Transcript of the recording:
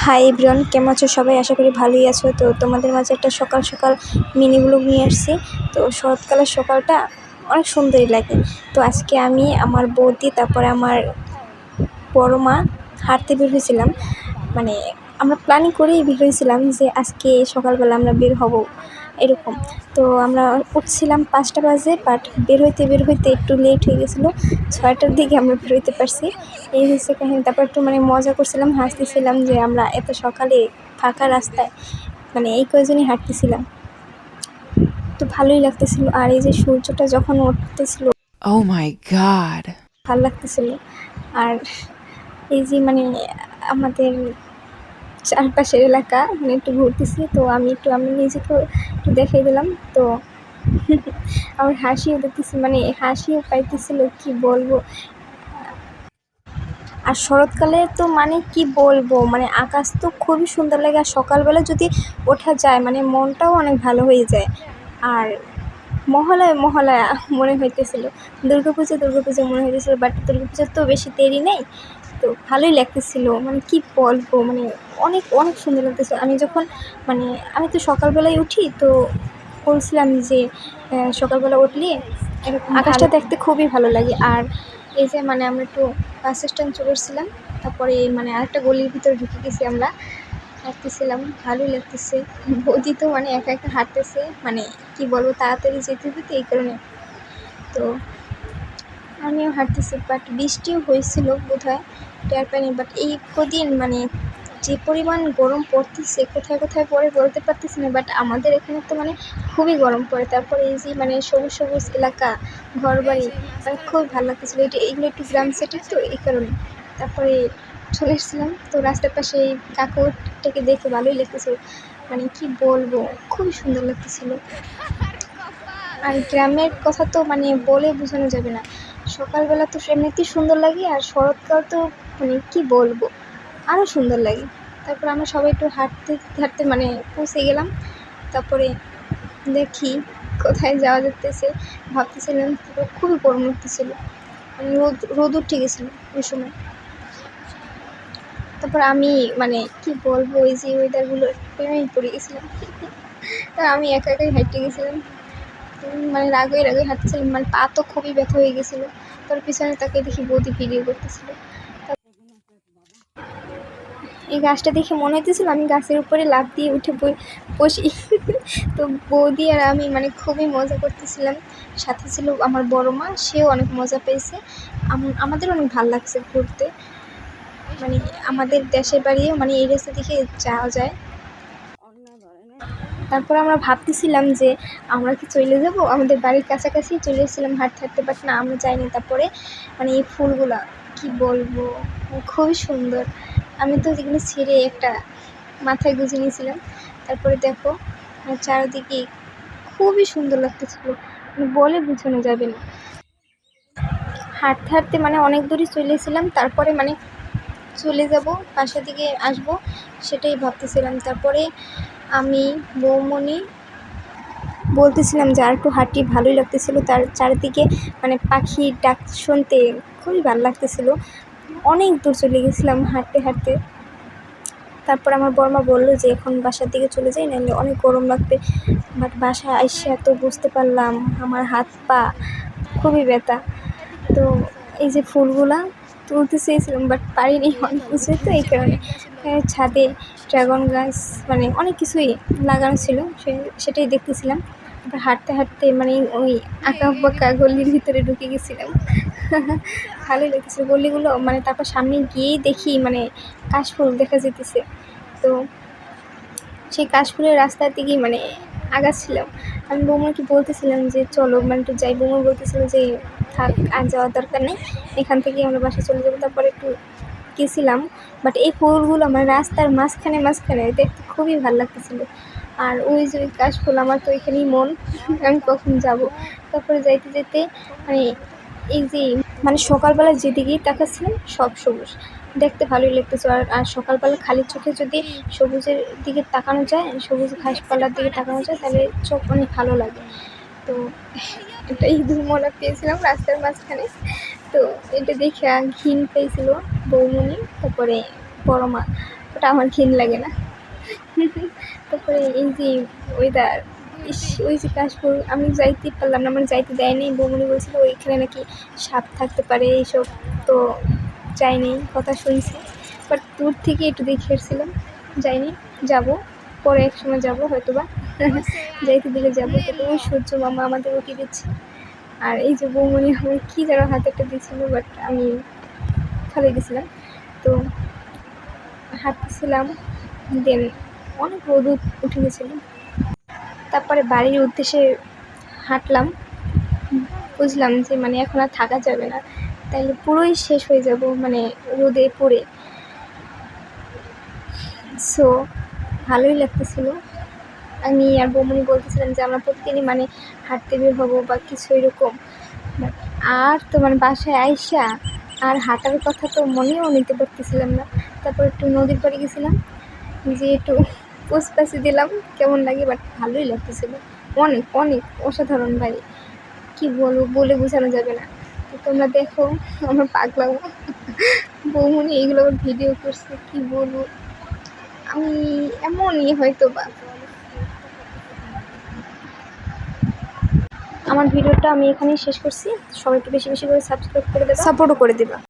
Hi everyone, কেমন আছো সবাই? আশা করি ভালোই আছো। তো তোমাদের মাঝে একটা সকাল সকাল মিনি ব্লগ নিয়ে আসছি। তো শরৎকালের সকালটা অনেক সুন্দরই লাগে। তো আজকে আমি, আমার বৌদি, তারপরে আমার বড় মা হাঁটতে বের হয়েছিলাম। মানে আমরা প্ল্যানিং করেই বের হয়েছিলাম যে আজকে সকালবেলা আমরা বের হব এরকম। তো আমরা উঠছিলাম 5টা বাজে, বাট বের হইতে একটু লেট হয়ে গেছিলো। 6টার দিকে আমরা বের হইতে পারছি। এই হচ্ছে কাহিনী। তারপর একটু মজা করছিলাম, হাসতেছিলাম যে আমরা এত সকালে ফাঁকা রাস্তায় এই কয়জনই হাঁটতেছিলাম। তো ভালোই লাগতেছিল। আর এই যে সূর্যটা যখন উঠতেছিল, Oh my God. ভালো লাগতেছিল। আর এই যে আমাদের চারপাশের এলাকা একটু ঘুরতেছি। তো আমি নিজেকেও একটু দেখাই দিলাম। তো আমার হাসিও দেখতেছি, হাসিও পাইতেছিল, কি বলবো। আর শরৎকালে তো কি বলবো, আকাশ তো খুবই সুন্দর লাগে। আর সকালবেলা যদি ওঠা যায় মনটাও অনেক ভালো হয়ে যায়। আর মহালয়া মহালয়া মনে হইতেছিল, দুর্গাপুজো মনে হইতেছিল, বাট দুর্গাপুজোর তো বেশি দেরি নেই। তো ভালোই লাগতেছিল, কি বলবো, অনেক অনেক সুন্দর লাগতেছিল। আমি যখন আমি তো সকালবেলায় উঠি, তো বলছিলাম যে সকালবেলা উঠলে এরকম আকাশটা দেখতে খুবই ভালো লাগে। আর এই যে আমরা একটু বাস স্ট্যান্ড চলে এসেছিলাম। তারপরে আরেকটা গলির ভিতরে ঢুকে গেছি আমরা। হাঁটতেছিলাম, ভালোই লাগতেছে। বৌদি তো একা একা হাঁটতেছে, কি বলবো, তাড়াতাড়ি যেতে হতে, এই কারণে। তো আমিও হাঁটতেছি, বাট বৃষ্টিও হয়েছিল বোধহয়, টের পাইনি। বাট এই কদিন যে পরিমাণ গরম পড়তেছে, কোথায় কোথায় পড়ে বলতে পারতেছি না, বাট আমাদের এখানে তো খুবই গরম পড়ে। তারপরে এই যে সবুজ সবুজ এলাকা, ঘরবাড়ি, খুবই ভালো লাগতেছিলো। এইগুলো একটু গ্রাম সেটের, তো এই কারণে। তারপরে চলে এসেছিলাম। তো রাস্তার পাশে এই কাকুটাকে দেখে ভালোই লাগতেছিল, কি বলবো, খুবই সুন্দর লাগতেছিল। আর গ্রামের কথা তো বলে বোঝানো যাবে না। সকালবেলা তো এমনিতেই সুন্দর লাগে, আর শরৎকাল তো কি বলবো, আরও সুন্দর লাগে। তারপর আমরা সবাই একটু হাঁটতে হাঁটতে পৌঁছে গেলাম। তারপরে দেখি কোথায় যাওয়া যেতেছে, ভাবতেছিলাম। তারপর খুবই গরম লাগতেছিল, রোদ উঠে গেছিলো ওই সময়। তারপর আমি কি বলবো, এই যে ওয়েদারগুলো প্রেমেই পড়ে গেছিলাম। তা আমি একা একাই হাঁটতে গেছিলাম, রাগে রাগে হাঁটছিলাম, পা তো খুবই ব্যথা হয়ে গেছিলো। তার পিছনে তাকে দেখি বৌদি ভিডিও করতেছিল। এই গাছটা দেখে মনে হইতেছিল আমি গাছের উপরে লাফ দিয়ে উঠে বসি। তো বৌদি আর আমি খুবই মজা করতেছিলাম। সাথে ছিল আমার বড় মা, সেও অনেক মজা পেয়েছে। আমাদের অনেক ভালো লাগছে ঘুরতে। আমাদের দেশের বাড়িও এই রাস্তা দিকে যাওয়া যায়। তারপর আমরা ভাবতেছিলাম যে আমরা কি চলে যাব, আমাদের বাড়ির কাছাকাছি চলে এসেছিলাম হাঁটতে হাঁটতে, বাট না, আমরা যাইনি। তারপরে এই ফুলগুলা কি বলবো, খুবই সুন্দর। আমি তো যেগুলো ছেড়ে একটা মাথায় গুঁজে নিয়েছিলাম। তারপরে দেখো চারিদিকে খুবই সুন্দর লাগতেছিল, বলে বোঝানো যাবে না। হাঁটতে হাঁটতে অনেক দূরই চলে এসেছিলাম। তারপরে চলে যাব, বাসার দিকে আসবো, সেটাই ভাবতেছিলাম। তারপরে আমি, বৌমনি বলতেছিলাম যে আর একটু হাঁটি, ভালোই লাগতেছিল। তার চারিদিকে পাখির ডাক শুনতে খুবই ভালো লাগতেছিল। অনেক দূর চলে গেছিলাম হাঁটতে হাঁটতে। তারপর আমার বড়মা বললো যে এখন বাসার দিকে চলে যাই, নাহলে অনেক গরম লাগবে। বাট বাসায় এসে তো বুঝতে পারলাম আমার হাত পা খুবই ব্যথা। তো এই যে ফুলগুলা তুলতে চেয়েছিলাম, বাট পারিনি, অনেক কিছুই তো, এই কারণে। ছাদে ড্রাগন গাছ অনেক কিছুই লাগানো ছিল, সেটাই দেখতেছিলাম। তারপর হাঁটতে হাঁটতে ওই আঁকা বাঁকা গলির ভিতরে ঢুকে গেছিলাম। ভালোই লাগতেছিল গলিগুলো। তারপর সামনে গিয়েই দেখি কাশফুল দেখা যেতেছে। তো সেই কাশফুলের রাস্তার দিকেই আগাচ্ছিলাম। আমি বৌমাকে বলতেছিলাম যে চলো একটু যাই। বৌমা বলতেছিল যে থাক, আর যাওয়ার দরকার নেই, এখান থেকেই আমরা বাসায় চলে যাবো। তারপরে একটু গেছিলাম, বাট এই ফুলগুলো রাস্তার মাঝখানে মাঝখানে দেখতে খুবই ভালো লাগতেছিল। আর ওই যে ওই কাশফুল, আমার তো এখানেই মন, আমি কখন যাব। তারপরে যাইতে যেতে এই যে সকালবেলা যেদিকেই তাকাচ্ছিলাম সব সবুজ, দেখতে ভালোই লাগতেছে। আর সকালবেলা খালি চোখে যদি সবুজের দিকে তাকানো যায়, সবুজ ঘাসপালার দিকে তাকানো যায়, তাহলে চোখ অনেক ভালো লাগে। তো একটা ইঁদুর মোলা পেয়েছিলাম রাস্তার মাঝখানে। তো এটা দেখে ঘিন পেয়েছিল বৌমনি, তারপরে বড় মা। ওটা আমার ঘিন লাগে না। তারপরে এই যে ওয়েদার, ওই যে কাশফুল, আমি যাইতে পারলাম না, আমার যাইতে দেয়নি। বৌমনি বলছিল ওইখানে নাকি সাপ থাকতে পারে এইসব, তো যাইনি, কথা শুনছি, বাট দূর থেকে একটু দেখে এসেছিলাম, যাইনি। যাব পরে এক সময় যাব হয়তো বা, যাইতে দিলে যাবো। তো ওই সূর্য মামা আমাদের ওকে দিচ্ছে, আর এই যে বৌমনি আমার কী যেন হাতে একটা দিয়েছিল, বাট আমি ফেলে দিয়েছিলাম। তো হাঁটতেছিলাম, দেন অনেক রোদ উঠে গেছিলো। তারপরে বাড়ির উদ্দেশ্যে হাঁটলাম, বুঝলাম যে মানে এখন আর থাকা যাবে না, তাইলে পুরোই শেষ হয়ে যাব মানে রোদে পড়ে। সো ভালোই লাগতেছিল। আমি আর বৌমনি বলতেছিলাম যে আমরা প্রতিদিনই মানে হাঁটতে বের হবো বা কিছু এরকম, বাট আর তো মানে বাসায় আইসা আর হাঁটার কথা তো মনেও নিতে পারতেছিলাম না। তারপর একটু নদীর পাড়ে গেছিলাম, যে একটু পোস্টপাসি দিলাম, কেমন লাগে, বাট ভালোই লাগতেছিল। অনেক অনেক অসাধারণ ভাই, কি বলবো, বলে বোঝানো যাবে না। তো তোমরা দেখো আমার পাগলামো। বৌমনি এইগুলো আবার ভিডিও করছে, কি বলবো, আমি এমনই হয়তো বা। আমার ভিডিওটা আমি এখানেই শেষ করছি। সবাই একটু বেশি বেশি করে সাবস্ক্রাইব করে দেবে, সাপোর্টও করে দেবে।